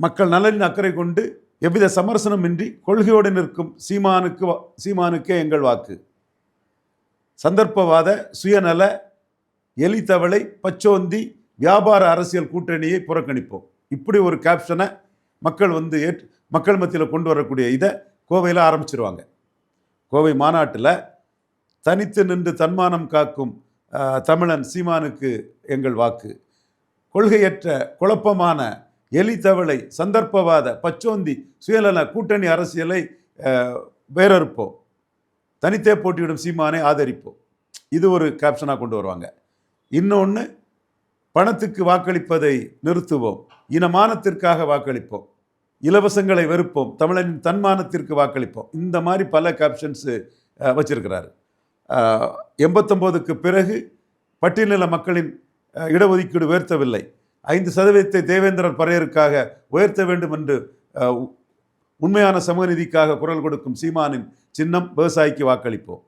மக்கள் நலனின் அக்கறை கொண்டு எவ்வித சமரசனமின்றி கொள்கையோடு நிற்கும் சீமானுக்கே எங்கள் வாக்கு. சந்தர்ப்பவாத, சுயநல, எலித்தவளை, பச்சோந்தி, வியாபார அரசியல் கூட்டணியை புறக்கணிப்போம். இப்படி ஒரு கேப்ஷனை மக்கள் மக்கள் மத்தியில் கொண்டு வரக்கூடிய இதை கோவையில் ஆரம்பிச்சிருவாங்க. கோவை மாநாட்டில் தனித்து நின்று தன்மானம் காக்கும் தமிழன் சீமானுக்கு எங்கள் வாக்கு. கொள்கையற்ற, குழப்பமான, எலித்தவளை, சந்தர்ப்பவாத, பச்சோந்தி, சுயநல கூட்டணி அரசியலை வேறறுப்போம். தனித்தே போட்டியிடும் சீமானை ஆதரிப்போம். இது ஒரு கேப்ஷனாக கொண்டு வருவாங்க. இன்னொன்று, பணத்துக்கு வாக்களிப்பதை நிறுத்துவோம், இனமானத்திற்காக வாக்களிப்போம், இலவசங்களை வெறுப்போம், தமிழனின் தன்மானத்திற்கு வாக்களிப்போம். இந்த மாதிரி பல கேப்ஷன்ஸு வச்சிருக்கிறாரு. 89க்கு பிறகு பட்டியலின மக்களின் இடஒதுக்கீடு உயர்த்தவில்லை. 5% தேவேந்திரர் பறையருக்காக உயர்த்த வேண்டும் என்று உண்மையான சமூக நீதிக்காக குரல் கொடுக்கும் சீமானின் சின்னம் விவசாயிக்கு வாக்களிப்போம்.